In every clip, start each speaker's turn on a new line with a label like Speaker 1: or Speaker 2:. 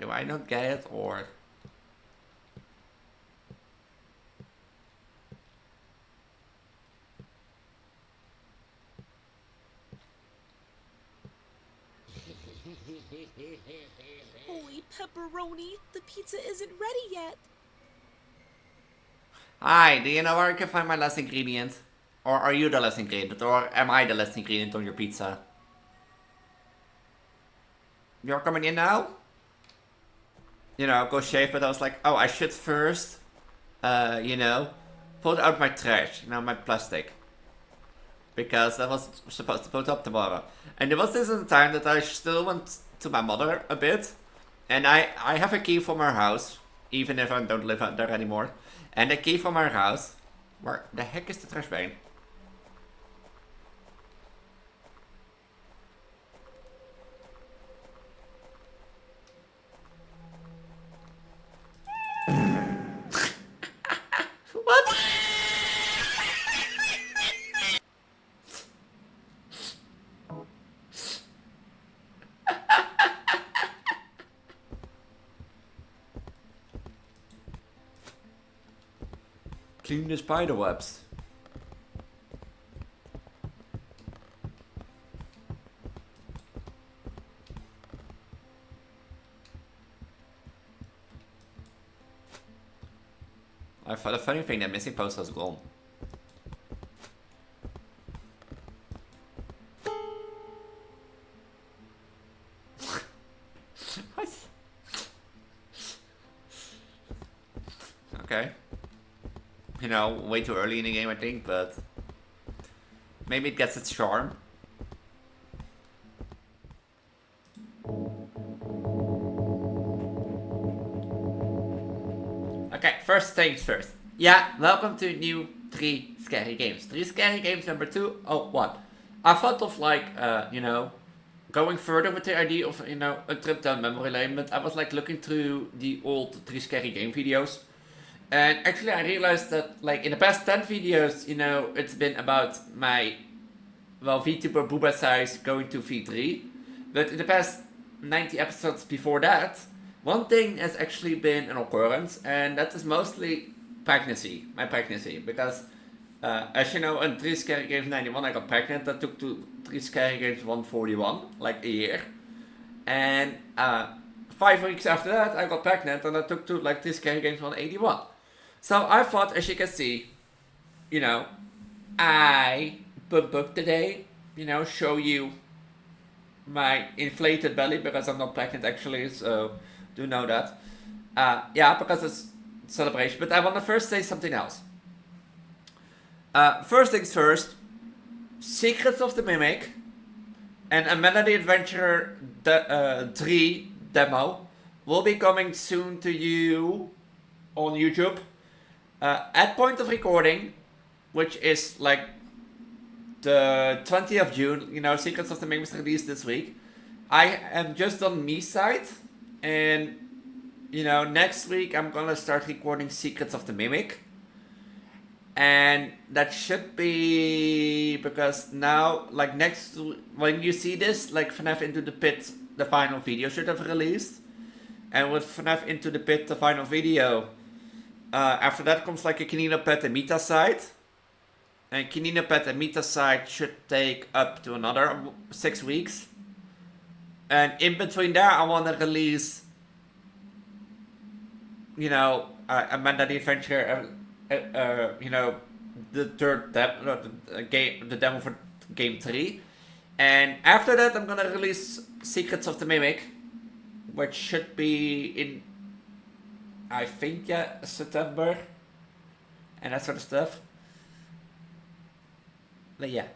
Speaker 1: do I not get it, or...
Speaker 2: Holy pepperoni, the pizza isn't ready yet.
Speaker 1: Hi, do you know where I can find my last ingredient? Or are you the last ingredient? Or am I the last ingredient on your pizza? You're coming in now? You know, go shave, but I was like, oh, I should first, you know, put out my trash, you know, my plastic. Because I was supposed to put up tomorrow. And there was this time that I still went to my mother a bit. And I have a key from her house, even if I don't live out there anymore. And the key from her house. Where the heck is the trash bin? What? Clean the spider webs. I thought the funny thing, that missing post was gone. What? Okay. You know, way too early in the game, I think, but maybe it gets its charm. Okay, first things first. Yeah, welcome to new 3 scary games. 3 scary games number 2. Oh, what? I thought of like, you know, going further with the idea of, you know, a trip down memory lane, but I was like looking through the old 3 scary game videos. And actually I realized that like in the past 10 videos, you know, it's been about my, well, Vtuber booba size going to V3. But in the past 90 episodes before that, one thing has actually been an occurrence, and that is mostly pregnancy, my pregnancy. Because, as you know, in 3 Scary Games 91 I got pregnant, that took to 3 Scary Games 141, like a year. And 5 weeks after that I got pregnant, and that took to like 3 Scary Games 181. So I thought, as you can see, you know, I book today, you know, show you my inflated belly, because I'm not pregnant actually, so do know that. Yeah, because it's celebration. But I want to first say something else. First things first, Secrets of the Mimic and Amanda the Adventurer 3 demo will be coming soon to you on YouTube. At point of recording, which is like the 20th of June, you know, Secrets of the Mimic was released this week. I am just on me side, and you know, next week I'm gonna start recording Secrets of the Mimic. And that should be because now, like next, when you see this, like FNAF Into the Pit, the final video should have released. And with FNAF Into the Pit, the final video, after that comes like a Kinino Pet and Mita side. And Kinino Pet and Mita side should take up to another 6 weeks. And in between there, I want to release, you know, Amanda the Adventure, you know, the third game, the demo for game 3. And after that, I'm gonna release Secrets of the Mimic, which should be in, I think, yeah, September, and that sort of stuff. But yeah.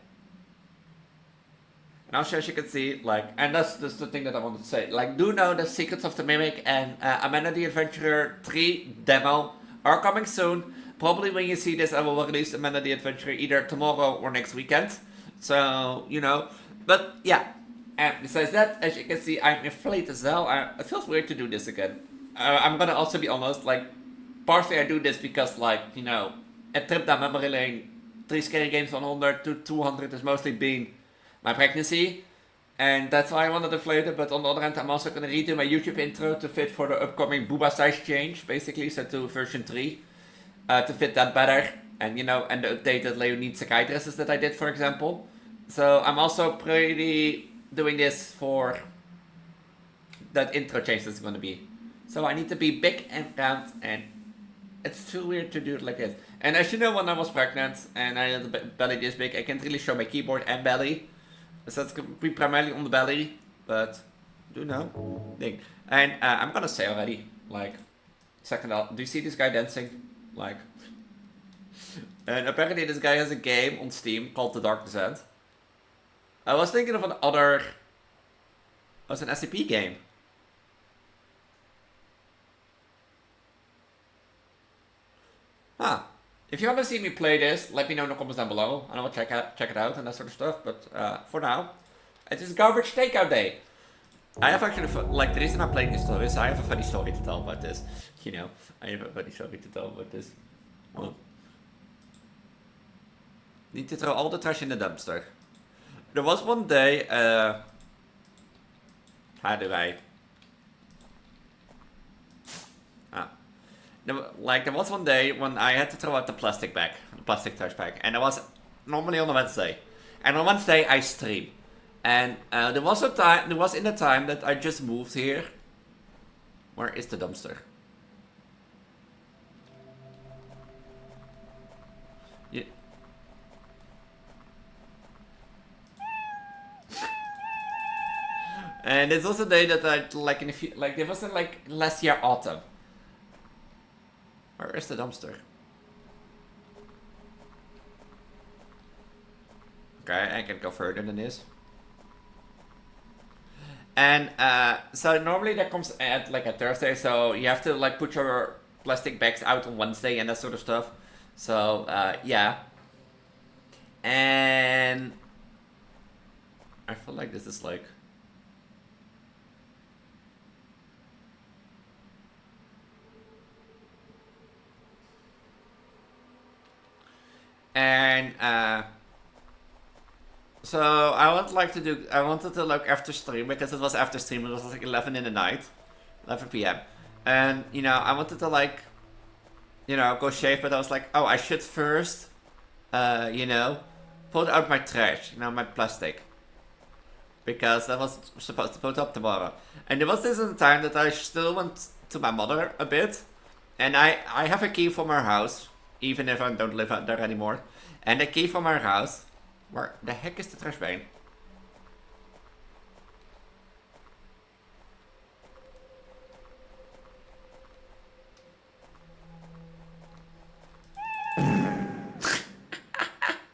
Speaker 1: And also, as you can see, like, and that's the thing that I wanted to say. Like, do know that Secrets of the Mimic and Amanda the Adventurer 3 demo are coming soon. Probably when you see this, I will release Amanda the Adventurer either tomorrow or next weekend. So, you know. But yeah. And besides that, as you can see, I'm inflated as well. It feels weird to do this again. I'm gonna also be honest, like, partially I do this because, like, you know, a trip down memory lane, 3 Scary Games 100 to 200 has mostly been my pregnancy. And that's why I wanted to flip it, but on the other hand, I'm also going to redo my YouTube intro to fit for the upcoming Booba size change, basically, so to version 3, to fit that better, and and the updated Leonid Sakai dresses that I did, for example. So I'm also pretty doing this for that intro change that's going to be. So I need to be big and round, and it's too weird to do it like this. And as you know, when I was pregnant and I had a belly this big, I can't really show my keyboard and belly. So it's going to be primarily on the belly, but do know thing. And I'm gonna say already, like, second out. Do you see this guy dancing? Like, and apparently this guy has a game on Steam called The Dark Descent. I was thinking of another. It was an SCP game. Huh. If you want to see me play this, let me know in the comments down below, and I will check it out and that sort of stuff. But for now, it is garbage takeout day. I have actually, like, the reason I'm playing this story is I have a funny story to tell about this. I have a funny story to tell about this. Well, need to throw all the trash in the dumpster. There was one day, how do I? There was one day when I had to throw out the plastic trash bag, and it was normally on a Wednesday. And on Wednesday I stream, and there was in the time that I just moved here. Where is the dumpster? Yeah. And it's also the day that I it wasn't like last year autumn. Where is the dumpster? Okay, I can go further than this. And so normally that comes at like a Thursday, so you have to like put your plastic bags out on Wednesday and that sort of stuff. So yeah. And I feel like this is like. And so I wanted to look after stream, because it was after stream, it was like 11 in the night, 11 p.m. And I wanted to like, go shave, but I was like, oh, I should first, put out my trash, my plastic, because I was supposed to put up tomorrow. And there was this time that I still went to my mother a bit, and I have a key from her house, even if I don't live out there anymore. And the key from our house. Where the heck is the trash bin?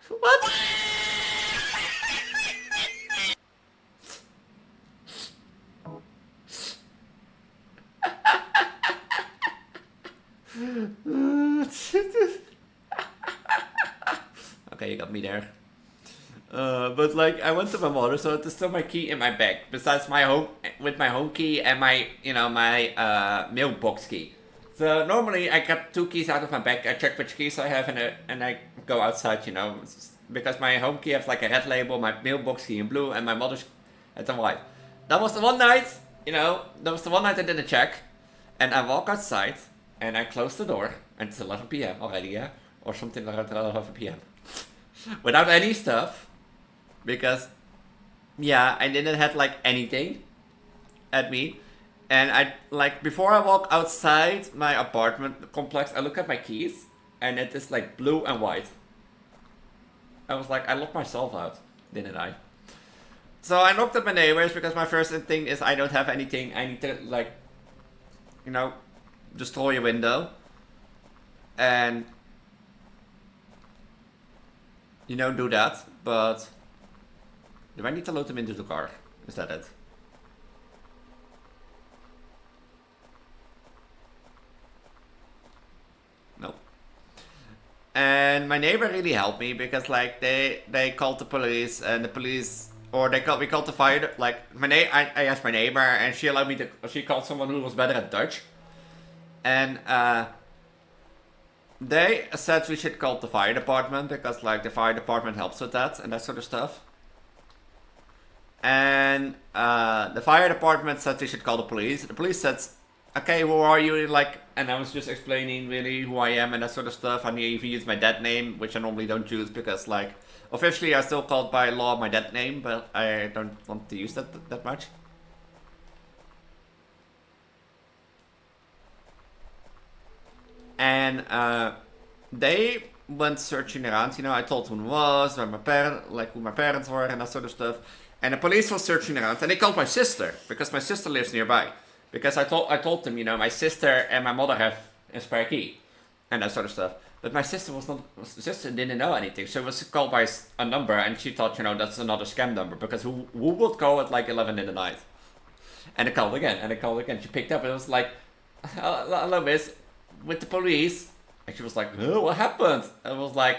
Speaker 1: What? Okay, you got me there. But like, I went to my mother, so there's still my key in my bag. Besides my home key and my, my mailbox key. So normally I got 2 keys out of my bag. I check which keys I have, and I go outside, because my home key has like a red label, my mailbox key in blue, and my mother's at the white. That was the one night, I didn't check, and I walk outside, and I close the door, and it's 11 p.m. already, yeah, or something around 11 p.m. Without any stuff, because, yeah, I didn't have like anything at me, and I like before I walk outside my apartment complex, I look at my keys, and it is like blue and white. I was like, I locked myself out, didn't I? So I knocked at my neighbors, because my first thing is I don't have anything. I need to like, destroy a window, and do that, but do I need to load them into the car? Is that it? No. And my neighbor really helped me, because like they called the police, and the police, or we called the fire, like I asked my neighbor, and she allowed me to, she called someone who was better at Dutch, and they said we should call the fire department, because like the fire department helps with that and that sort of stuff. And the fire department said they should call the police. The police said, okay, who are you? Like, and I was just explaining really who I am and that sort of stuff. I even used my dead name, which I normally don't use because, like, officially I'm still called by law my dead name, but I don't want to use that much. And they went searching around. You know, I told who it was, where who my parents were, and that sort of stuff. And the police were searching around, and they called my sister because my sister lives nearby. Because I told them, you know, my sister and my mother have a spare key, and that sort of stuff. But my sister didn't know anything. So it was called by a number, and she thought, you know, that's another scam number because who would go at like 11 in the night? And I called again, and I called again. She picked up, and it was like, hello, miss, with the police. And she was like, oh, what happened? And it was like,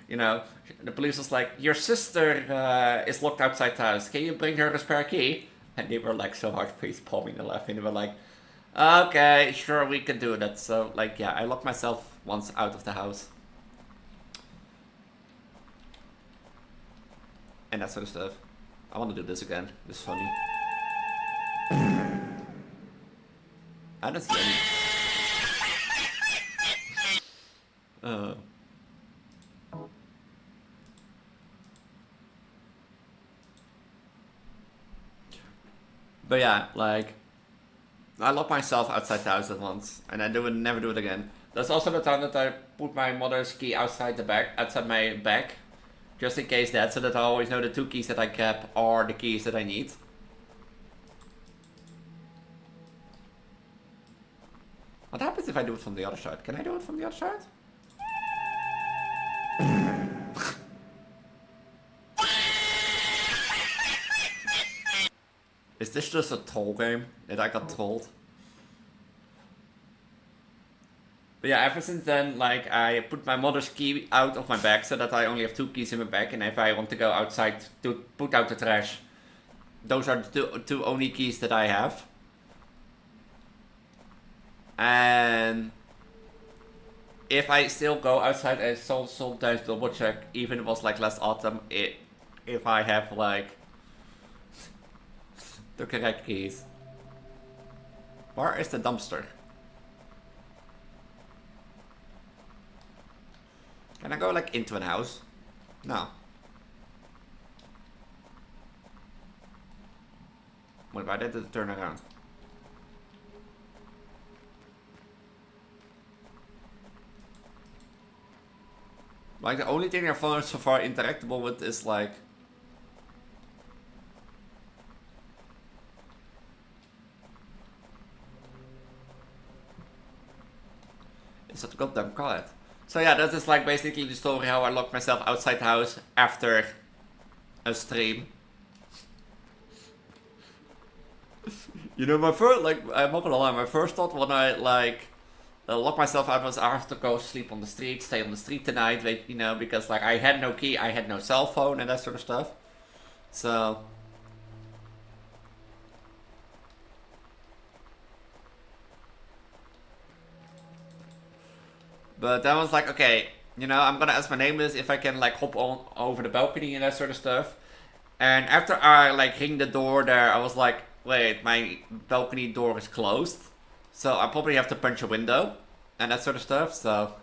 Speaker 1: you know, the police was like, your sister is locked outside the house. Can you bring her a spare key? And they were like so hard face palming and laughing. They were like, okay, sure, we can do that. So, like, yeah, I locked myself once out of the house. And that sort of stuff. I want to do this again. This is funny. I don't see any. But yeah, like, I locked myself outside the house at once, and I would never do it again. That's also the time that I put my mother's key outside my bag, just in case that, so that I always know the 2 keys that I kept are the keys that I need. What happens if I do it from the other side? Can I do it from the other side? Is this just a troll game that I got trolled? But yeah, ever since then, like, I put my mother's key out of my bag so that I only have 2 keys in my bag, and if I want to go outside to put out the trash, those are the two only keys that I have. And if I still go outside, I sometimes double check, even if it was like last autumn, if I have like the correct keys. Where is the dumpster? Can I go like into an house? No. What about it to turn around? Like, the only thing I found so far interactable with is like... Is that goddamn quiet? So yeah, that is like basically the story how I locked myself outside the house after a stream. You know, my first, like, I'm not gonna lie, my first thought when I like locked myself out was I have to go sleep on the street, stay on the street tonight, you know, because like I had no key, I had no cell phone and that sort of stuff. So... But then I was like, okay, you know, I'm gonna ask my neighbors if I can like hop on over the balcony and that sort of stuff. And after I like ring the door there, I was like, wait, my balcony door is closed. So I probably have to punch a window and that sort of stuff, so...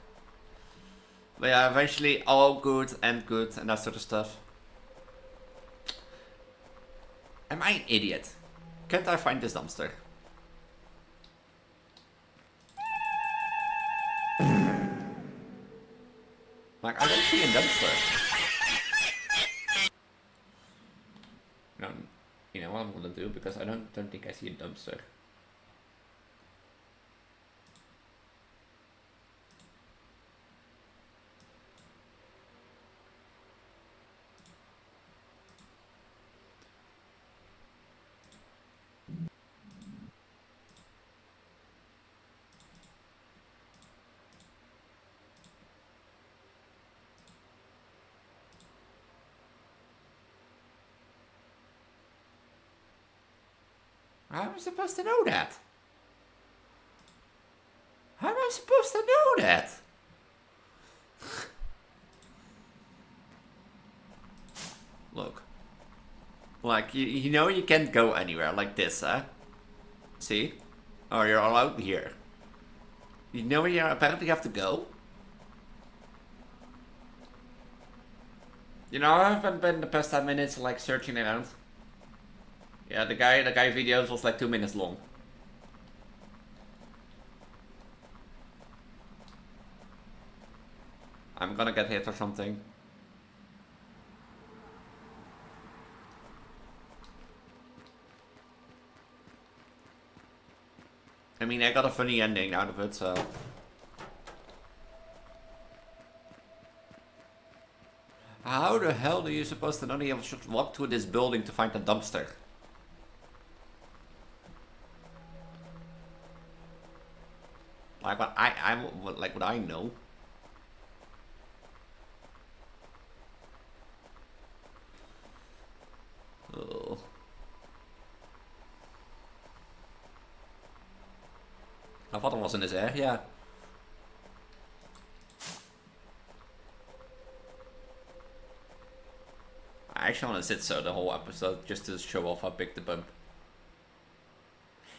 Speaker 1: But yeah, eventually all good and that sort of stuff. Am I an idiot? Can't I find this dumpster? Like, I don't see a dumpster. No, you know what I'm gonna do, because I don't think I see a dumpster. How am I supposed to know that? How am I supposed to know that? Look. Like, you know you can't go anywhere like this, huh? See? Oh, you're allowed here. You know where you apparently have to go? You know, I haven't been the past 10 minutes like searching around. Yeah, the guy videos was like 2 minutes long. I'm gonna get hit or something. I mean, I got a funny ending out of it, so... How the hell are you supposed to know you should walk to this building to find a dumpster? Like what I know. Oh. I thought it was in his air, yeah. I actually want to sit so the whole episode just to show off how big the bump.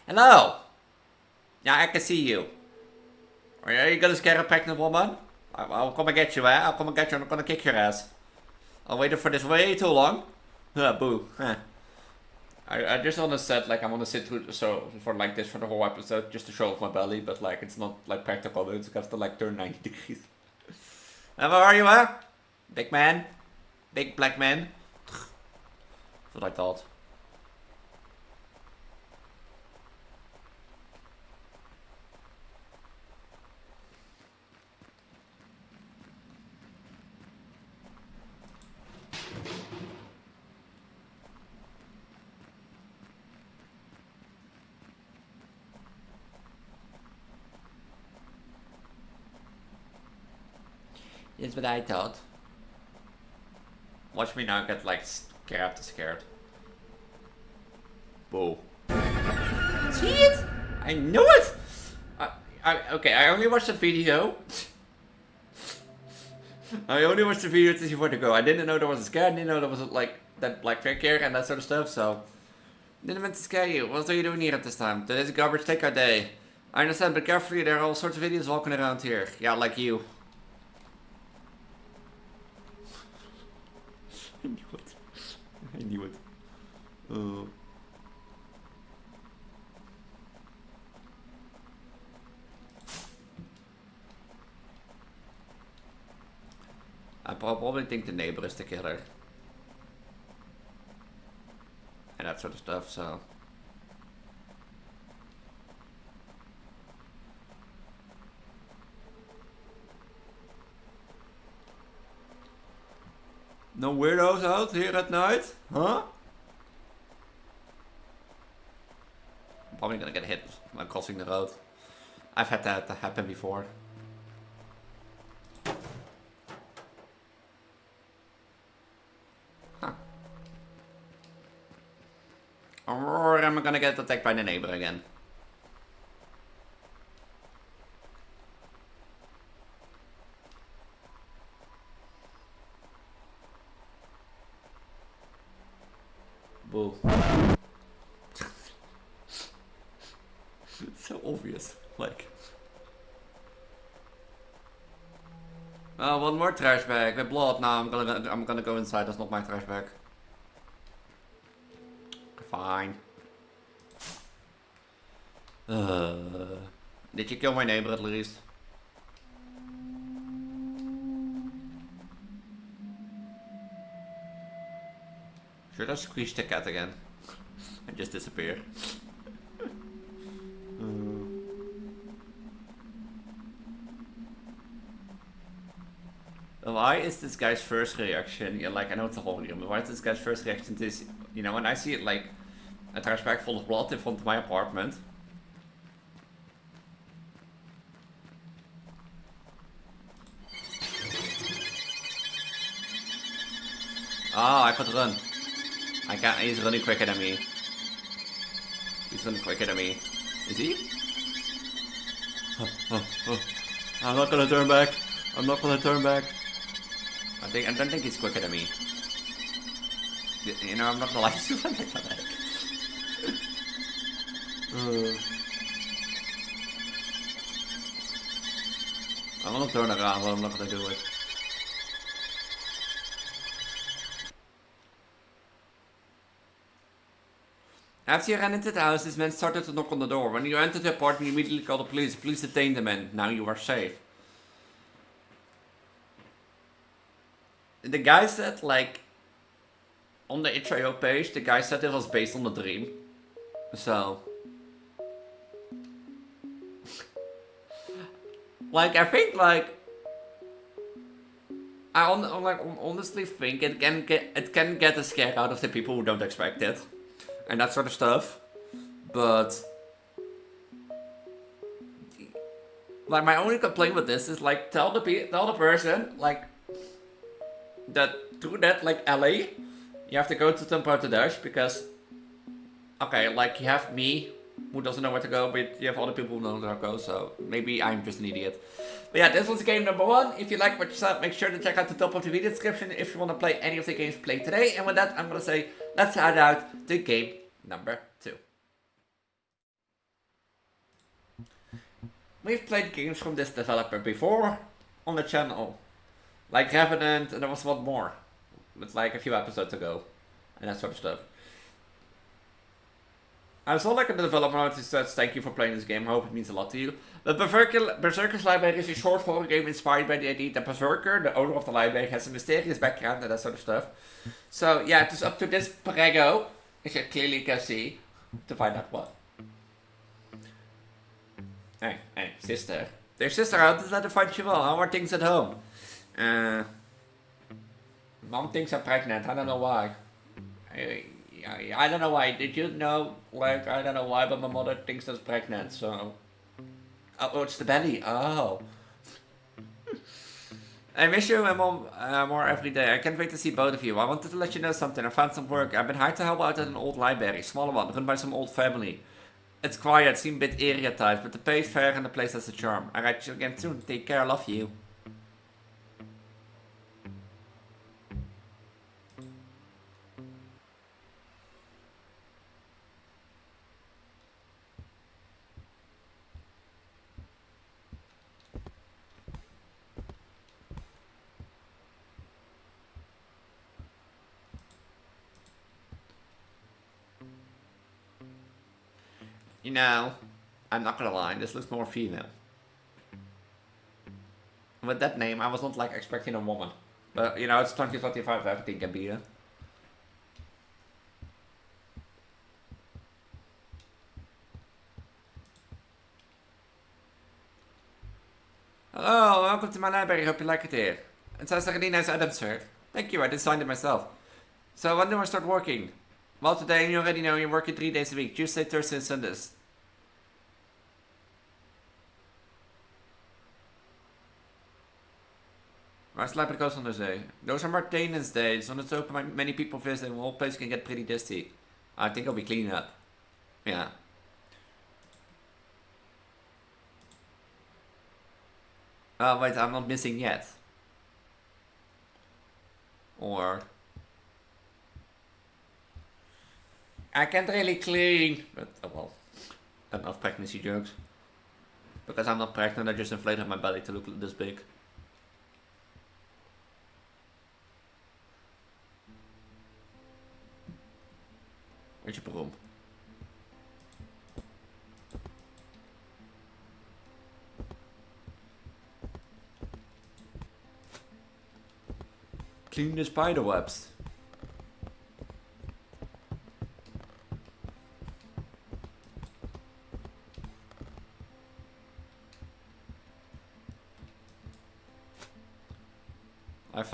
Speaker 1: Hello! Yeah, I can see you. Are you gonna scare a pregnant woman? I'll come and get you, eh? I'll come and get you and I'm gonna kick your ass. I waited for this way too long. Boo. I just wanna set, like, I wanna sit for like this for the whole episode just to show off my belly, but like, it's not like practical, it's have to like turn 90 degrees. And where are you, eh? Big man? Big black man? That's what I thought. That's what I thought. Watch me now get like scared. Boo. See it? I knew it! Okay, I only watched the video. I only watched the video to see where to go. I didn't know there was a scare, I didn't know there was like that black figure and that sort of stuff, so... Didn't meant to scare you. What are you doing here at this time? Today's garbage take our day. I understand, but carefully, there are all sorts of idiots walking around here. Yeah, like you. I knew it. I knew it. I probably think the neighbor is the killer. And that sort of stuff, so... No weirdos out here at night? Huh? I'm probably gonna get hit while crossing the road. I've had that happen before. Huh. Or am I gonna get attacked by the neighbor again? Boo. It's so obvious, like. Oh, one more trash bag with blood. Now I'm gonna go inside. That's not my trash bag. Fine. Did you kill my neighbor at least? Should I squeeze the cat again? And just disappear. Why is this guy's first reaction? Yeah, like I know it's a whole video, but why is this guy's first reaction to this? You know, when I see it like a trash bag full of blood in front of my apartment. Oh, I could run. I can't. He's running quicker than me. He's running quicker than me. Is he? I'm not gonna turn back. I'm not gonna turn back. I don't think he's quicker than me. You know, I'm not gonna lie, it's super anticlimactic. I'm gonna turn around, but I'm not gonna do it. After you ran into the house, this man started to knock on the door. When you entered the apartment, you immediately called the police. Police detained the man. Now you are safe. The guy said, like, on the itch.io page, the guy said it was based on the dream. So, like, I think, like, I honestly think it can get a scare out of the people who don't expect it. And that sort of stuff. But, like, my only complaint with this is, like, tell the person, like, that through that, like, alley, you have to go to Tempo Dash, because, okay, like, you have me, who doesn't know where to go, but you have other people who know where to go, so maybe I'm just an idiot. But yeah, this was game number 1. If you like what you saw, make sure to check out the top of the video description if you want to play any of the games played today. And with that, I'm gonna say, let's head out to game number 2. We've played games from this developer before on the channel. Like Revenant, and there was one more. It's like a few episodes ago. And that sort of stuff. I saw like a developer note who says thank you for playing this game, I hope it means a lot to you. The Berserker's Library is a short horror game inspired by the idea that Berserker, the owner of the library, has a mysterious background and that sort of stuff. So yeah, it is up to this Preggo, as you clearly can see, to find out what. Hey, sister. There's sister out, is that to find you well? How are things at home? Mom thinks I'm pregnant, I don't know why. I don't know why. Did you know? Like, I don't know why, but my mother thinks I'm pregnant, so. Oh, it's the belly. Oh. I miss you and Mom more every day. I can't wait to see both of you. I wanted to let you know something. I found some work. I've been hired to help out at an old library, smaller one, run by some old family. It's quiet, seems a bit area type, but the pay is fair and the place has a charm. I'll write you again soon. Take care, I love you. You know, I'm not gonna lie, this looks more female. With that name, I was not like expecting a woman. But, you know, it's 2025, everything can be, Hello, welcome to my library, hope you like it here. It sounds like a really nice item, sir. Thank you, I designed it myself. So when do I start working? Well, today you already know you're working 3 days a week, Tuesday, Thursday, and Sundays. Where's library closed on Thursday? Those are maintenance days. When it's open, many people visit, and the whole place can get pretty dusty. I think I'll be cleaning up. Yeah. Oh, wait, I'm not missing yet. Or... I can't really clean, but oh well, enough pregnancy jokes. Because I'm not pregnant, I just inflated my belly to look this big. Where's your broom? Clean the spider webs.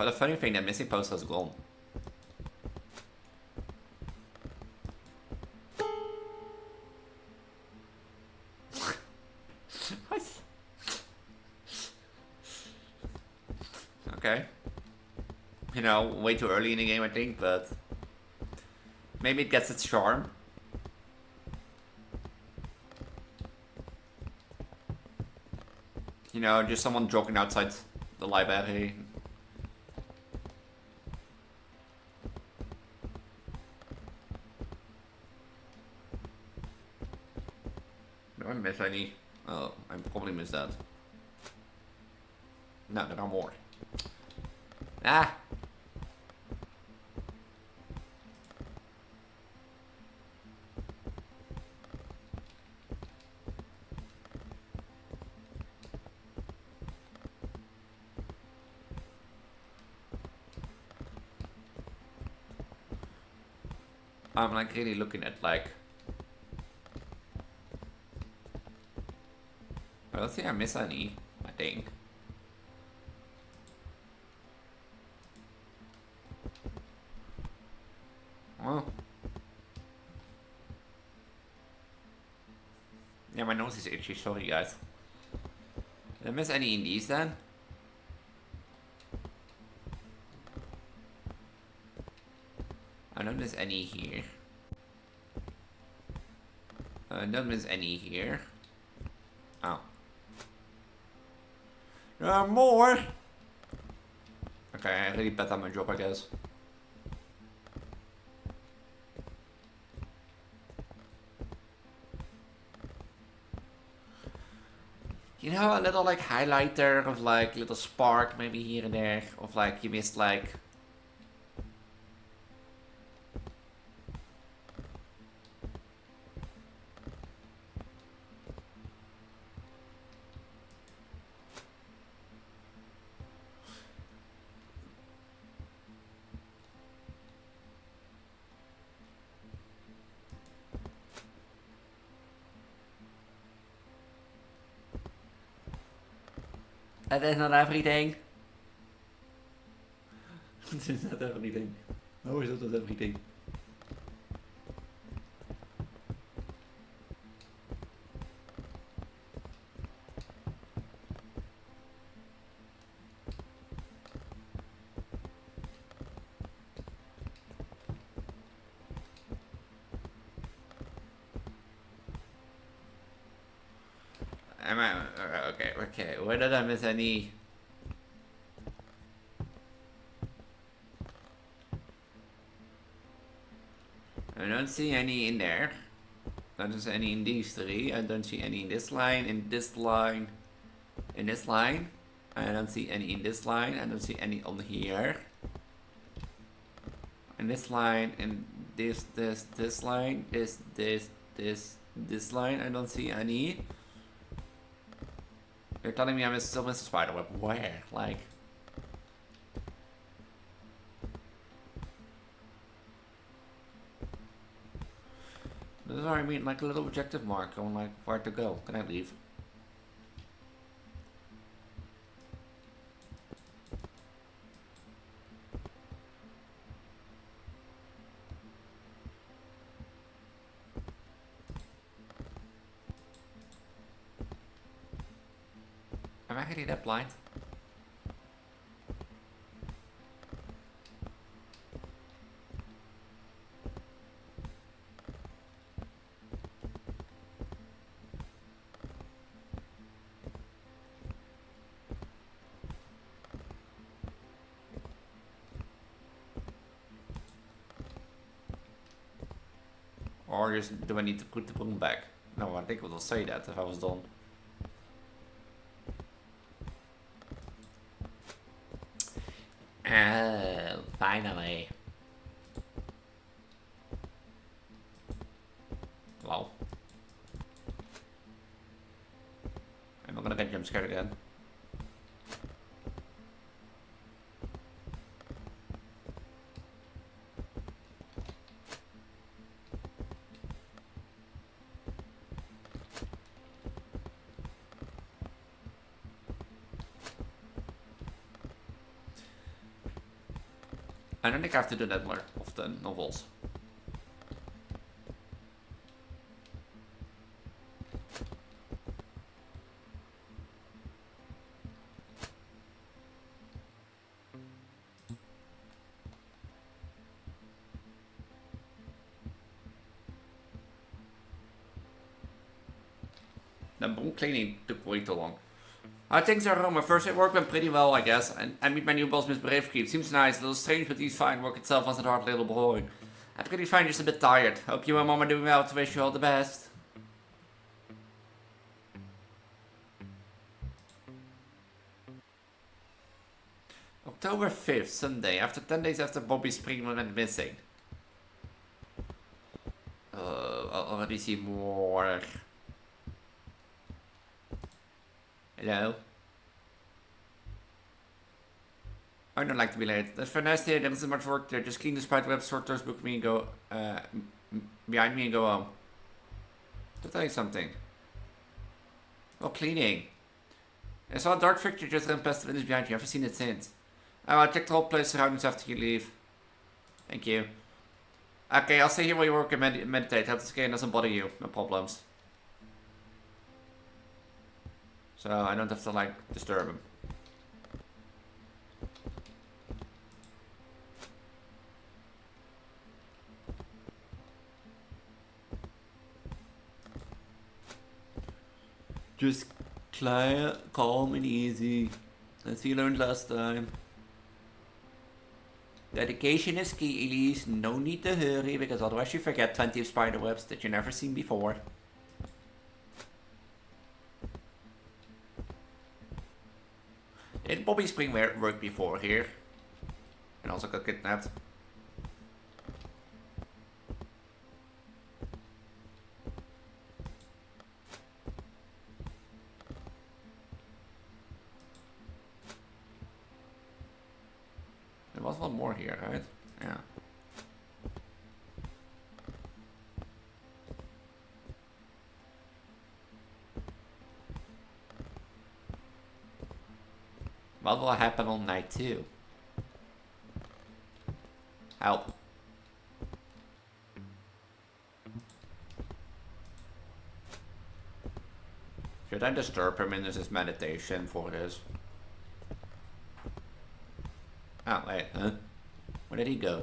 Speaker 1: The funny thing, that missing post was gone. Okay. You know, way too early in the game, I think, but maybe it gets its charm. You know, just someone jogging outside the library. miss any? Oh, I probably missed that. No, there are more. Ah! I'm like really looking at like... I don't think I miss any, I think. Oh. Yeah, my nose is itchy, sorry guys. Did I miss any in these then? I don't miss any here. I don't miss any here. Oh. There are more! Okay, I really bet on my job, I guess. You know, a little like highlighter of like little spark maybe here and there of like you missed like... That is not everything. This is not everything. How is that not everything? Am I... okay. Where did I miss any... I don't see any in there. I don't see any in these three. I don't see any in this line, in this line, in this line. I don't see any in this line. I don't see any on here. In this line, in this line, this line. I don't see any. You're telling me I still miss a spiderweb. Where? Like... This is what I mean, like a little objective mark on like where to go. Can I leave? Am I really that blind? Or just do I need to put the broom back? No, I think it will say that if I was done. Oh, finally. Wow. I'm not gonna get jump scared again. I don't think I have to do that more often, novels. The broom cleaning took way too long. How things are my first day at work went pretty well, I guess, and I meet my new boss, Miss Brevskys. Seems nice, a little strange, but he's fine. Work itself wasn't hard little boy. I'm pretty fine, just a bit tired. Hope you and mom are doing well, to wish you all the best. October 5th, Sunday, after 10 days after Bobby Springman went missing. I already see more. Hello? I don't like to be late. That's very nice day. There isn't much work there. Just clean the spider web, sort those, book me and go behind me and go home. To tell you something. Well, cleaning. I saw a dark figure just run past the windows behind you. I haven't seen it since. I'll check the whole place surroundings after you leave. Thank you. Okay, I'll stay here while you work and meditate. Hope this game doesn't bother you. No problems. So I don't have to like disturb him. Just clear, calm and easy. As you learned last time. Dedication is key, Elise. No need to hurry, because otherwise you forget 20 spider webs that you've never seen before. Did Bobby Spring work before here? And also got kidnapped. There was one more here, right? Yeah. What will happen on night 2? Help. Should I disturb him in his meditation for this? Oh, wait, huh? Where did he go?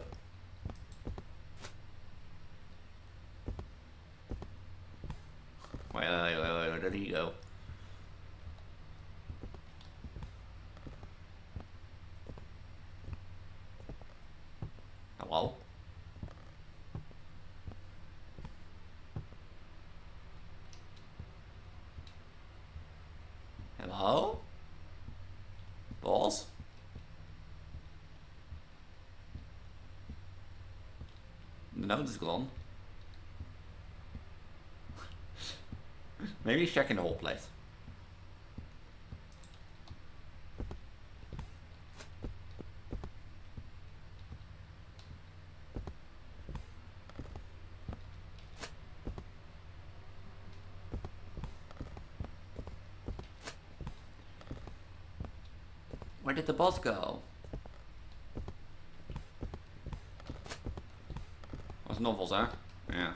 Speaker 1: Wait, where did he go? Hello? Hello? Boss? The nose is gone. Maybe he's checking the whole place. Where did the boss go? That's novels, huh? Yeah.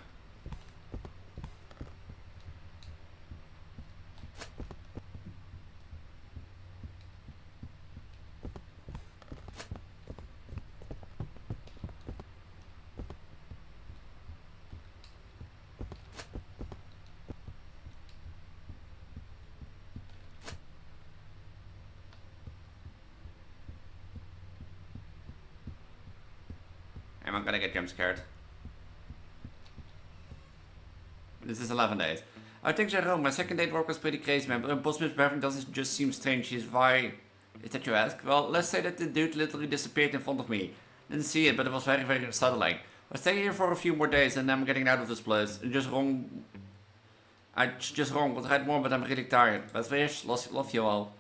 Speaker 1: Am I gonna get jump scared? This is 11 days. I think so wrong. My second date work was pretty crazy, man. But Boss Miss Bevan doesn't just seem strange. She's why is that you ask? Well, let's say that the dude literally disappeared in front of me. Didn't see it, but it was very, very unsettling. I'll stay here for a few more days and then I'm getting out of this place. It's just wrong. It's just wrong. We'll try more, but I'm really tired. Best wish. Love you all.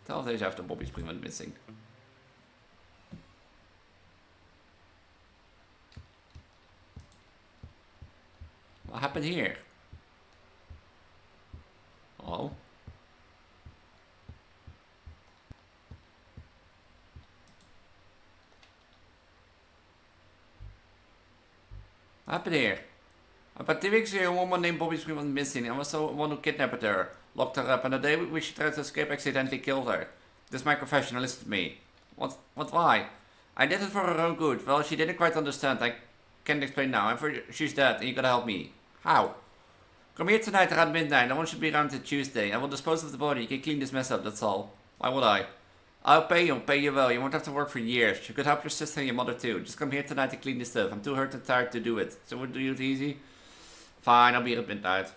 Speaker 1: Twelve days after Bobby Spring went missing. What happened here? Oh. What happened here? About 2 weeks ago, a woman named Bobby Spring went missing. I was the one who kidnapped her, locked her up, and the day we she tried to escape, accidentally killed her. This is my confession, listen to me. What, why? I did it for her own good. Well, she didn't quite understand. I can't explain now. She's dead, and you gotta help me. How? Come here tonight around midnight. No one should be around until Tuesday. I will dispose of the body. You can clean this mess up, that's all. Why would I? I'll pay you well. You won't have to work for years. You could help your sister and your mother too. Just come here tonight to clean this stuff. I'm too hurt and tired to do it. So we'll do it easy? Fine, I'll be here at midnight.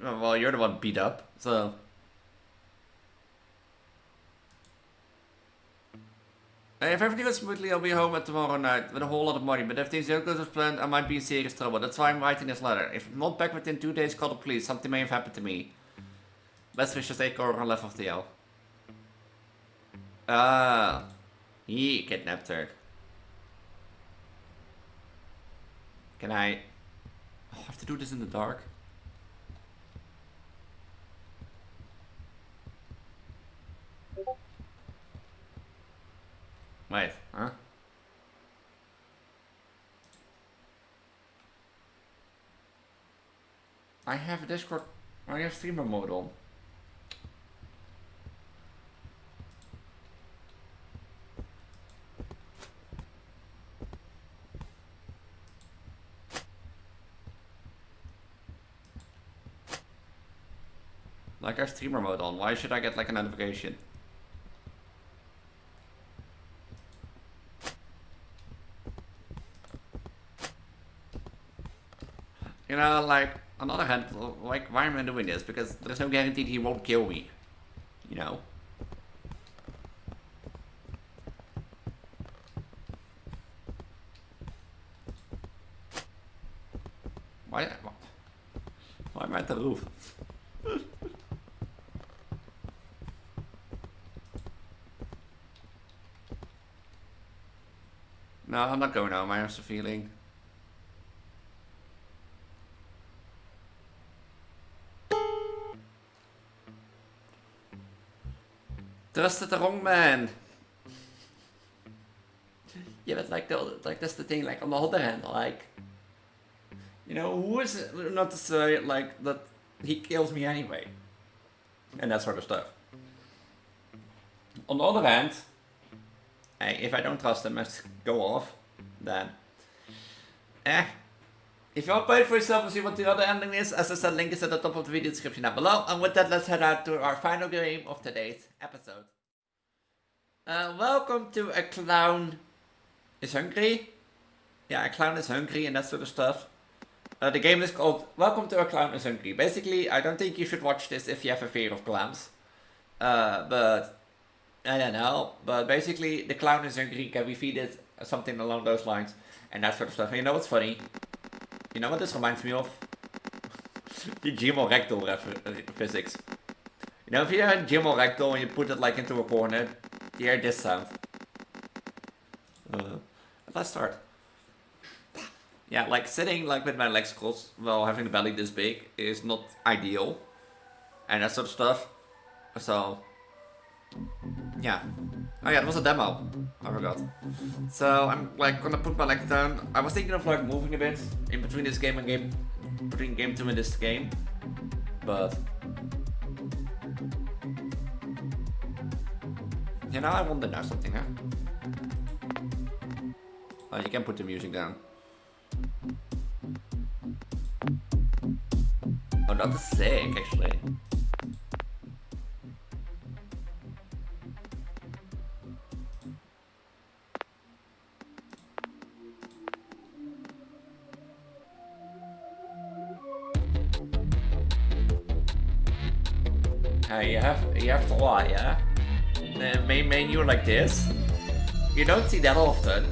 Speaker 1: Well, you're the one beat up, so. If everything goes smoothly, I'll be home at tomorrow night with a whole lot of money. But if things don't go as planned, I might be in serious trouble. That's why I'm writing this letter. If I'm not back within 2 days, call the police. Something may have happened to me. Best wishes, Echo, on left of the L. Ah. He kidnapped her. Can I... Oh, I have to do this in the dark. Wait, huh? I have Discord... I have streamer mode on. Like, I have streamer mode on. Why should I get like a notification? You know, like, on the other hand, like, why am I doing this? Because there's no guarantee he won't kill me. You know? Why am I at the roof? No, I'm not going home. I have the feeling. Trusted the wrong man. Yeah, but like that's the thing. Like on the other hand, like, you know, who is not to say like that he kills me anyway, and that sort of stuff. On the other hand, hey, if I don't trust him, let's go off. Then, if you want to play it for yourself and see what the other ending is, as I said, link is at the top of the video description down below. And with that, let's head out to our final game of today's episode. Welcome to A Clown is Hungry. Yeah, A Clown is Hungry and that sort of stuff. The game is called Welcome to A Clown is Hungry. Basically, I don't think you should watch this if you have a fear of clowns. But, I don't know. But basically, the clown is hungry, can we feed it? Something along those lines. And that sort of stuff. And you know what's funny? You know what this reminds me of? The Gimo rectal physics. You know, if you have a Gimo rectal and you put it like into a corner, you hear this sound. Let's start. Yeah, like sitting like with my legs crossed while having the belly this big is not ideal. And that sort of stuff. So, yeah. Oh yeah, it was a demo. I forgot. So I'm like gonna put my legs down. I was thinking of like moving a bit in between this game and between game 2 and this game. But you know, I want to know something, huh? Oh, you can put the music down. Oh, that is sick, actually. Hey, you have to lie, yeah? The main menu like this. You don't see that often.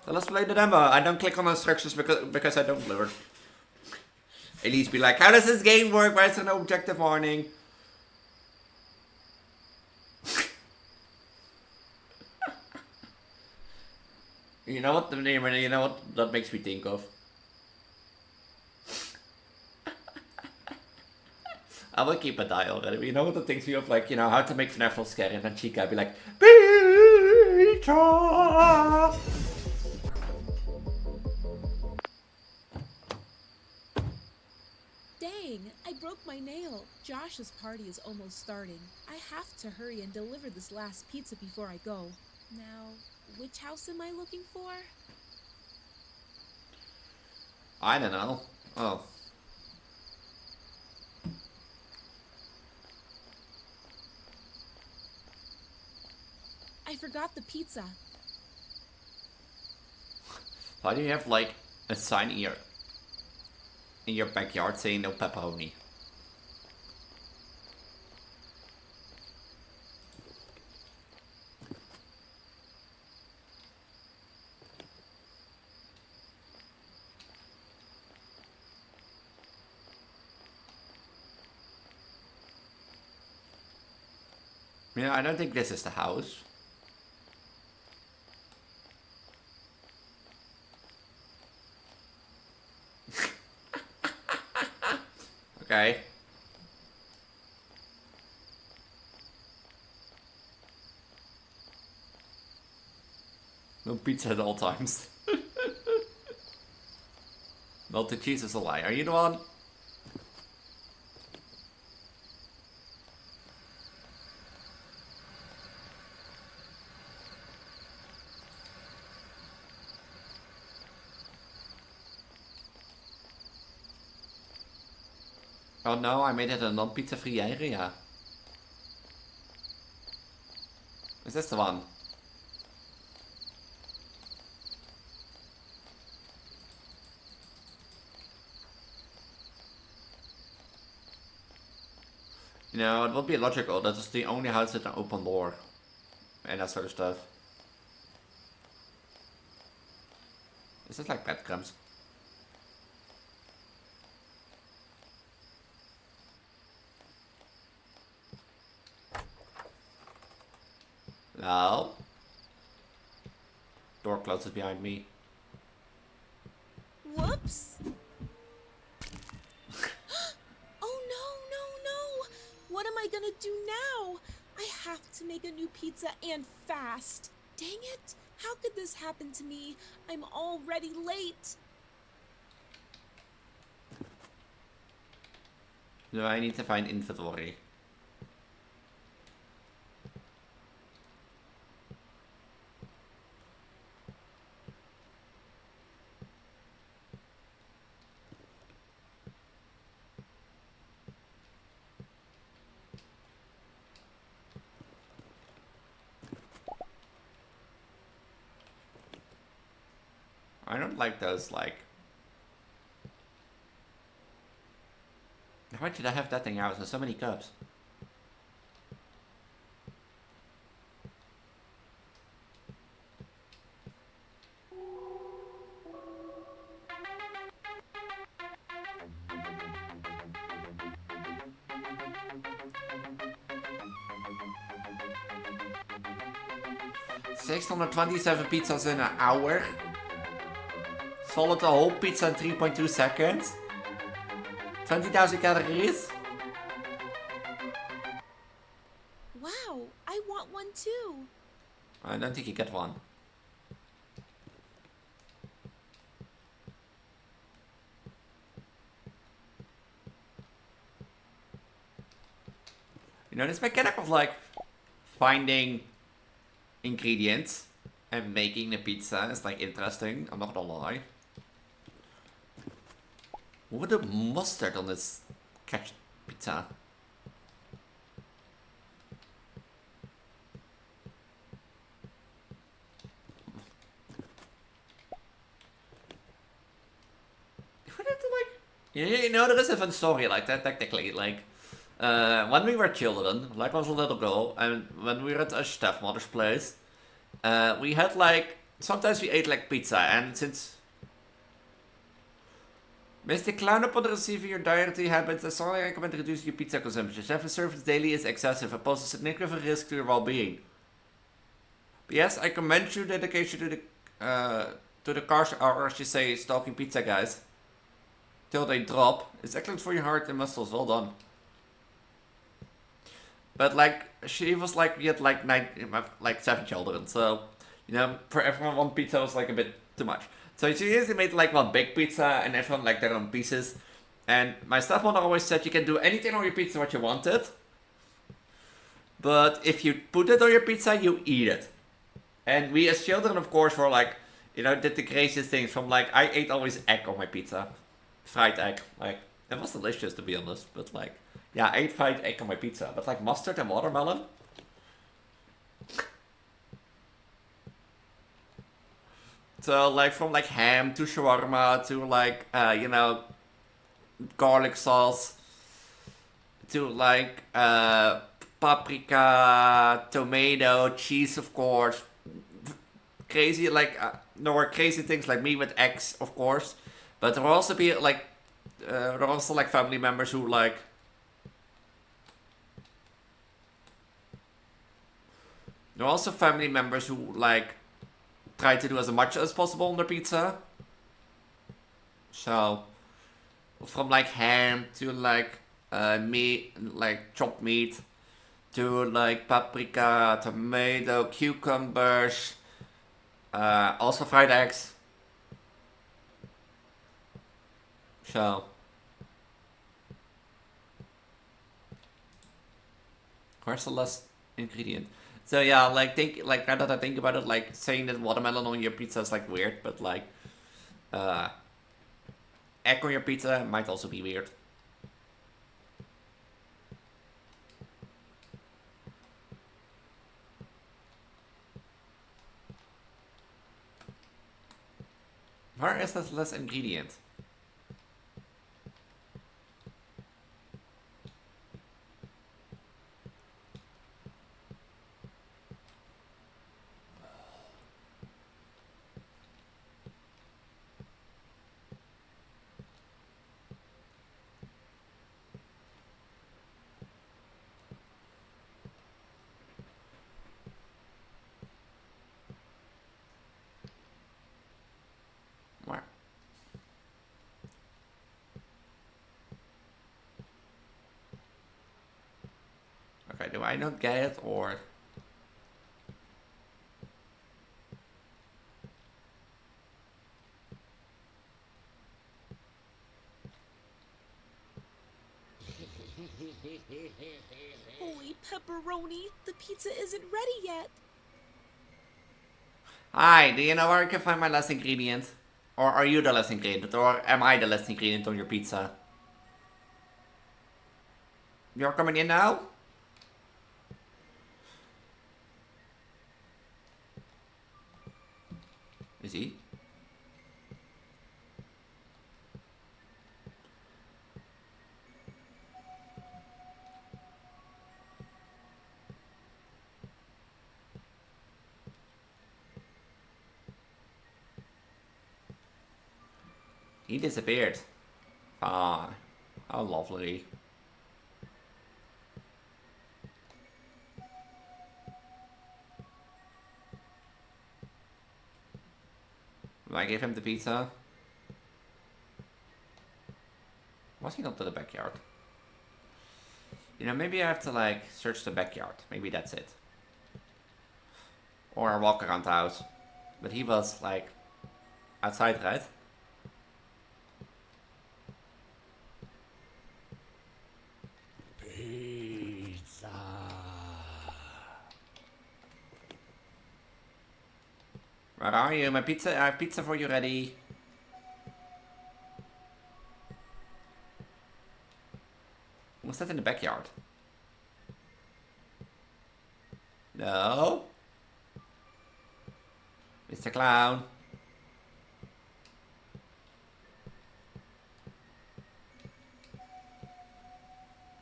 Speaker 1: So let's play the demo. I don't click on instructions because I don't learn. Elise be like, how does this game work? Why is there no objective warning? You know what that makes me think of? I will keep a die already. You know what that thinks me of, like, you know, how to make FNAF scary, and then Chica be like, Peter!
Speaker 2: Dang, I broke my nail. Josh's party is almost starting. I have to hurry and deliver this last pizza before I go. Now, which house am I looking for?
Speaker 1: I don't know. Oh.
Speaker 2: I forgot the pizza.
Speaker 1: Why do you have, like, a sign here? in your backyard saying no pepperoni. Yeah, I don't think this is the house. Okay. No pizza at all times. Melted cheese is a lie. Are you the one? Oh no, I made it a non-pizza free area. Is this the one? You know, it would be logical. That is the only house with an open door. And that sort of stuff. Is this like breadcrumbs? No. Door closes behind me.
Speaker 2: Whoops! Oh no! What am I gonna do now? I have to make a new pizza and fast. Dang it! How could this happen to me? I'm already late.
Speaker 1: So I need to find inventory. I don't like those, like... Why did I have that thing out? There's so many cups. $627 pizzas in an hour. Solid a whole pizza in 3.2 seconds. 20,000 calories.
Speaker 2: Wow, I want one too.
Speaker 1: I don't think you get one. You know, this mechanic of like finding ingredients and making the pizza is like interesting. I'm not gonna lie. What would the mustard on this catch pizza? Would it like... You know, there is a fun story like that technically. Like, when we were children, like I was a little girl, and when we were at a stepmother's place, we had like... Sometimes we ate like pizza, and since... Mr. Clown, upon receiving your dietary habits, I strongly recommend reducing your pizza consumption. 7 servings daily is excessive and poses a significant risk to your well-being. But yes, I commend your dedication to the cars hours, you say, stalking pizza guys. Till they drop. It's excellent for your heart and muscles, well done. But like, she was like, we had like 7 children, so, you know, for everyone one pizza was like a bit too much. So she usually made like one big pizza and everyone like their own pieces. And my stepmother always said you can do anything on your pizza what you wanted. But if you put it on your pizza, you eat it. And we as children, of course, were like, you know, did the craziest things from like, I ate always egg on my pizza. Fried egg. Like, it was delicious to be honest. But like, yeah, I ate fried egg on my pizza. But like mustard and watermelon? So like from like ham to shawarma to like, you know, garlic sauce to like paprika, tomato, cheese, of course. Crazy, like there were crazy things like me with eggs, of course. But there will also be like there are also like family members who like. There are also family members who like try to do as much as possible on their pizza. So, from like ham to like meat, like chopped meat, to like paprika, tomato, cucumbers, also fried eggs. So, where's the last ingredient? So yeah, like think like now that I think about it, like saying that watermelon on your pizza is like weird, but like uh, egg on your pizza might also be weird. Where is that last ingredient? Where? Okay, do I not get it or?
Speaker 2: Holy pepperoni, the pizza isn't ready yet.
Speaker 1: Hi, do you know where I can find my last ingredient? Or are you the last ingredient? Or am I the last ingredient on your pizza? You're coming in now? Is he? He disappeared. Ah, how lovely. I gave him the pizza. Was he not to the backyard? You know, maybe I have to like search the backyard. Maybe that's it. Or walk around the house. But he was like outside, right?
Speaker 3: Pizza.
Speaker 1: Where are you? My pizza. I have pizza for you ready. Was that in the backyard? No. Mr. Clown.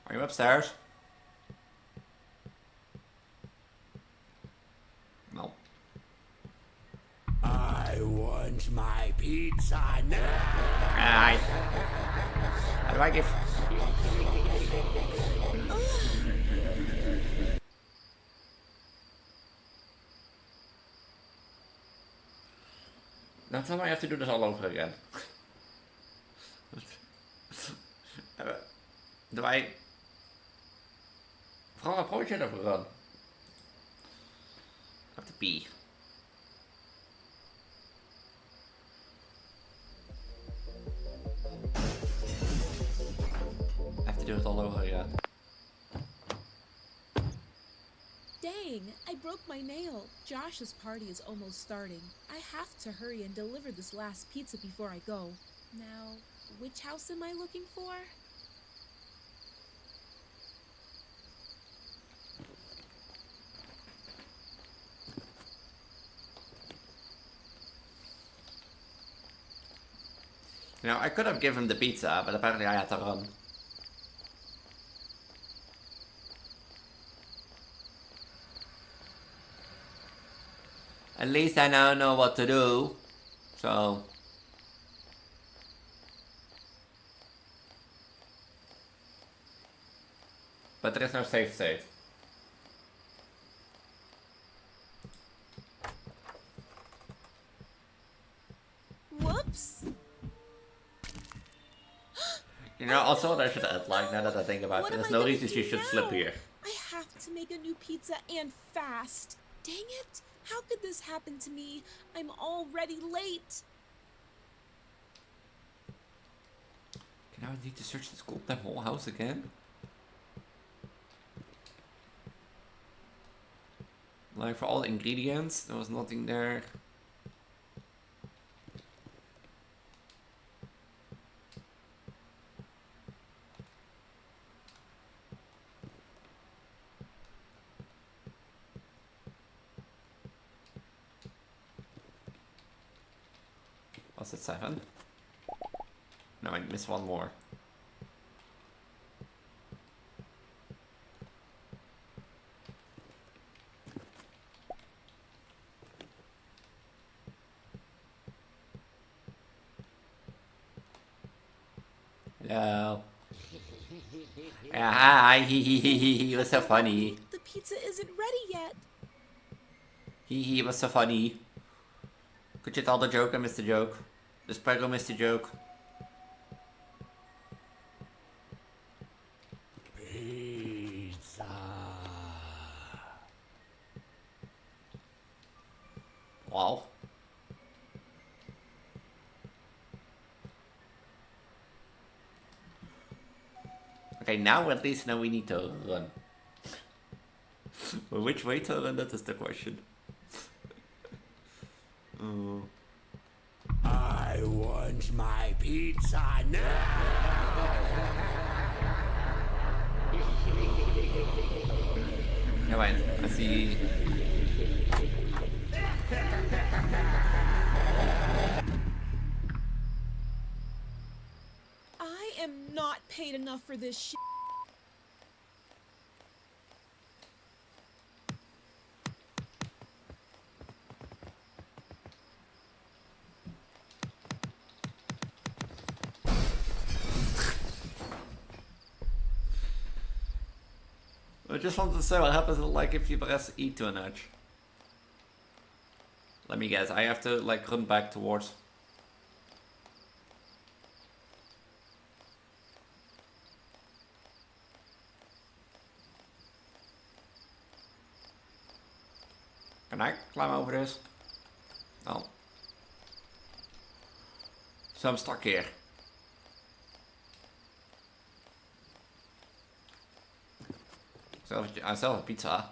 Speaker 1: Are you upstairs? No.
Speaker 3: I want my pizza now.
Speaker 1: Hi. How do I give? Now tell me I have to do this all over again. Do I... Vooral een broodje ervoor run. I have to pee. I have to do it all over again.
Speaker 2: Dang, I broke my nail. Josh's party is almost starting. I have to hurry and deliver this last pizza before I go. Now, which house am I looking for?
Speaker 1: You know, I could have given him the pizza, but apparently I had to run. At least I now know what to do. So... But there is no safe state.
Speaker 2: Whoops.
Speaker 1: You know, also I should add, like, now that I think about it, there's no reason she should slip here.
Speaker 2: I have to make a new pizza and fast. Dang it! How could this happen to me? I'm already late.
Speaker 1: Okay, now I need to search the goddamn whole house again. Like, for all the ingredients, there was nothing there. Was it 7? No, I missed one more. Hello. Yeah, hi, he was so funny.
Speaker 2: The pizza isn't ready yet.
Speaker 1: He was so funny. Could you tell the joke? I missed the joke. Does Preggo miss the joke?
Speaker 3: Pizza.
Speaker 1: Wow. Okay, now at least we need to run. But which way to run, that is the question.
Speaker 3: I want my pizza now.
Speaker 1: Yeah, wait, I see.
Speaker 2: I am not paid enough for this shit.
Speaker 1: I just wanted to say what happens like if you press E to an edge. Let me guess, I have to like run back towards. Can I climb over this? No. So I'm stuck here. I still have a pizza.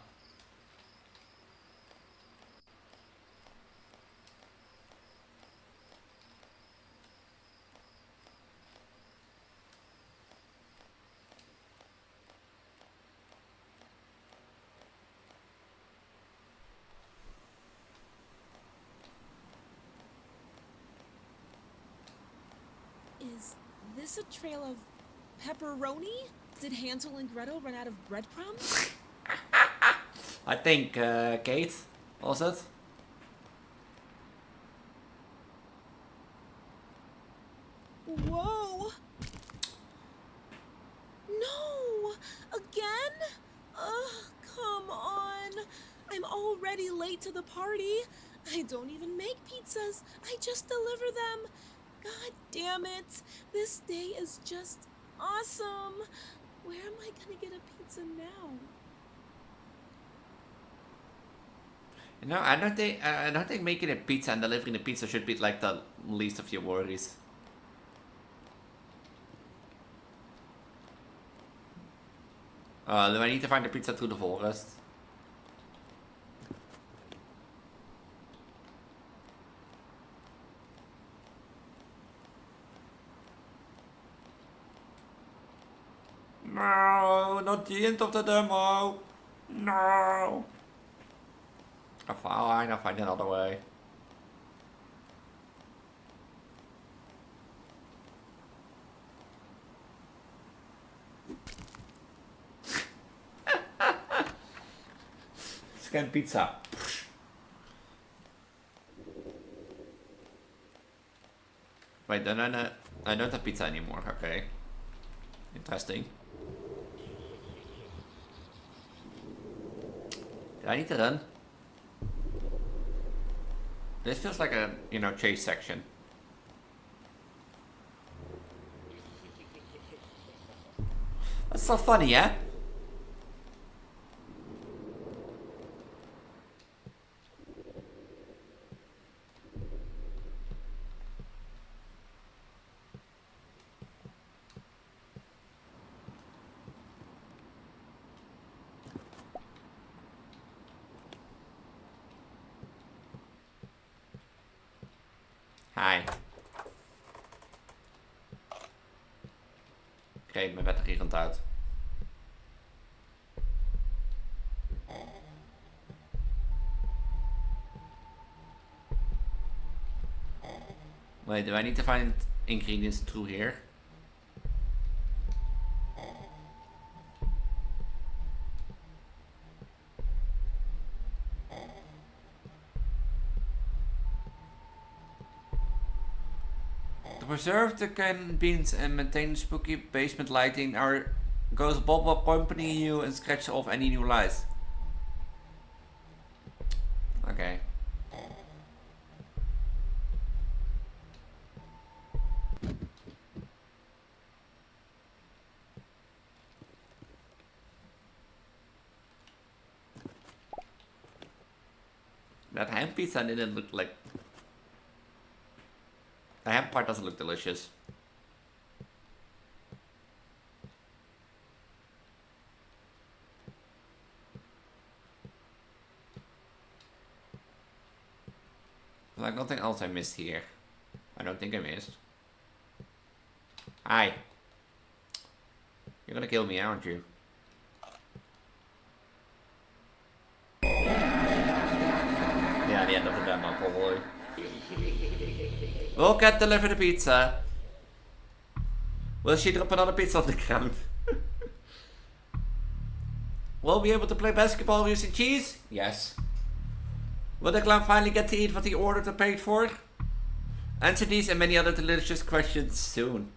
Speaker 2: Is this a trail of pepperoni? Did Hansel and Gretel run out of breadcrumbs?
Speaker 1: I think Kate was it?
Speaker 2: Whoa! No! Again? Ugh, come on. I'm already late to the party. I don't even make pizzas. I just deliver them. God damn it. This day is just awesome. Where am I gonna get a pizza now?
Speaker 1: No, I don't think making a pizza and delivering the pizza should be like the least of your worries. Do I need to find the pizza through the forest? No, not the end of the demo. No. Oh, fine, I'll find another way. canned pizza. Wait, then I don't have pizza anymore. Okay. Interesting. Do I need to run? This feels like a, chase section. That's so funny, yeah? Hi. Oké, mijn batterie gaat uit. Wait, do I need to find ingredients through here? To preserve the canned beans and maintain spooky basement lighting, our ghost Bob will accompany you and scratch off any new lies. Okay. That ham pizza didn't look like... The ham part doesn't look delicious. Like nothing else I missed here. I don't think I missed. Hi. You're gonna kill me, aren't you? Yeah, the end of the demo, probably. We'll get deliver the pizza. Will she drop another pizza on the ground? Will we be able to play basketball using cheese? Yes. Will the clown finally get to eat what he ordered and paid for? Answer these and many other delicious questions soon.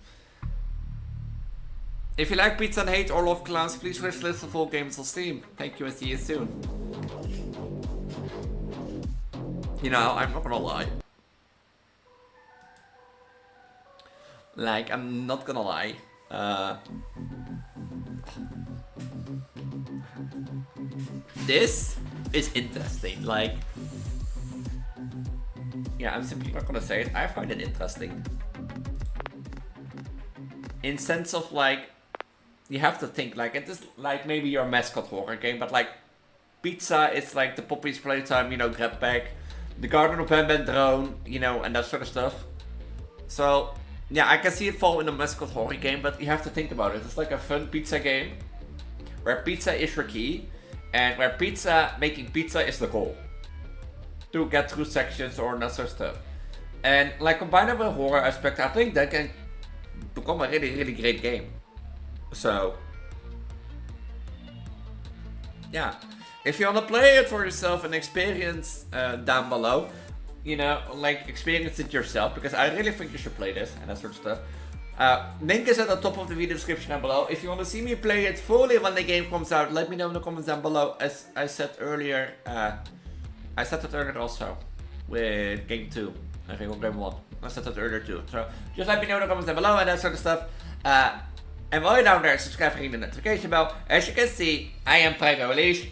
Speaker 1: If you like pizza and hate or love clowns, please wish list the full games on Steam. Thank you and see you soon. You know, I'm not gonna lie. Like, I'm not gonna lie. This is interesting. Like, yeah, I'm simply not gonna say it. I find it interesting. In sense of like, you have to think like it is like maybe your mascot horror game, but like pizza is like the Poppy's Playtime, grab bag, the Garden of Banban drone, and that sort of stuff. So yeah, I can see it fall in a mascot horror game, but you have to think about it. It's like a fun pizza game where pizza is your key and where making pizza is the goal to get through sections or that sort of stuff. And like combined with a horror aspect, I think that can become a really, really great game. So yeah, if you want to play it for yourself and experience down below, like experience it yourself, because I really think you should play this and that sort of stuff. Link is at the top of the video description down below. If you want to see me play it fully when the game comes out, let me know in the comments down below. As I said earlier, I said it earlier also with game 2. I think on game 1. I said that earlier too. So just let me know in the comments down below and that sort of stuff. And while you're down there, subscribe and ring the notification bell. As you can see, I am Preggo Elise.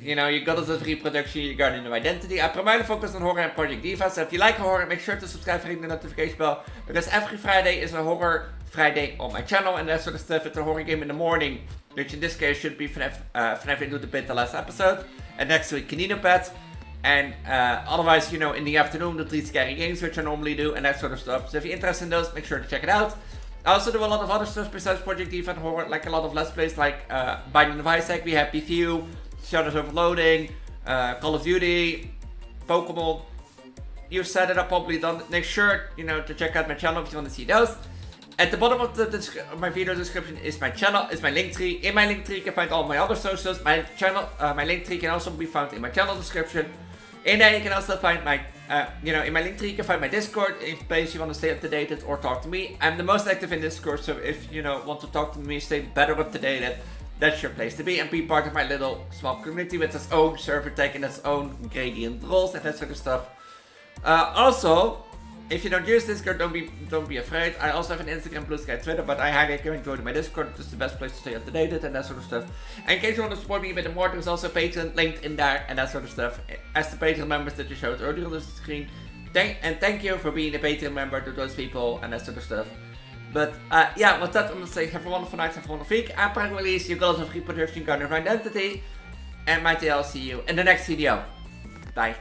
Speaker 1: You got us a free production, you got a new identity. I primarily focus on horror and Project Diva. So if you like horror, make sure to subscribe and ring the notification bell. Because every Friday is a horror Friday on my channel and that sort of stuff. It's a horror game in the morning, which in this case should be FNAF Into the Pit, the last episode. And next week, Canino Pet. And otherwise, in the afternoon, the 3 scary games, which I normally do, and that sort of stuff. So if you're interested in those, make sure to check it out. I also do a lot of other stuff besides Project Diva and horror, like a lot of Let's Plays, like Binding of Isaac, We Happy Few, Shadows Overloading, Call of Duty, Pokemon. You've said it, I've probably done it. Make sure, to check out my channel if you want to see those. At the bottom of my video description is my channel, is my link tree. In my link tree you can find all my other socials. My channel, my link tree can also be found in my channel description. In there you can also find my, in my link tree you can find my Discord in case you want to stay up to date or talk to me. I'm the most active in Discord, so if you want to talk to me, stay better up to date, that's your place to be and be part of my little small community with its own server tag and its own gradient roles and that sort of stuff. Also, if you don't use Discord, don't be afraid. I also have an Instagram, Blue Sky, Twitter, but I highly recommend going to my Discord. It's the best place to stay up to date and that sort of stuff. And in case you want to support me a bit more, there's also Patreon linked in there and that sort of stuff. As the Patreon members that you showed earlier on the screen. Thank you for being a Patreon member to those people and that sort of stuff. But yeah, with that I'm gonna say have a wonderful night, have a wonderful week. I'm Preggo, Elise, your girls of reproduction, gun of identity. And I'll see you in the next video. Bye.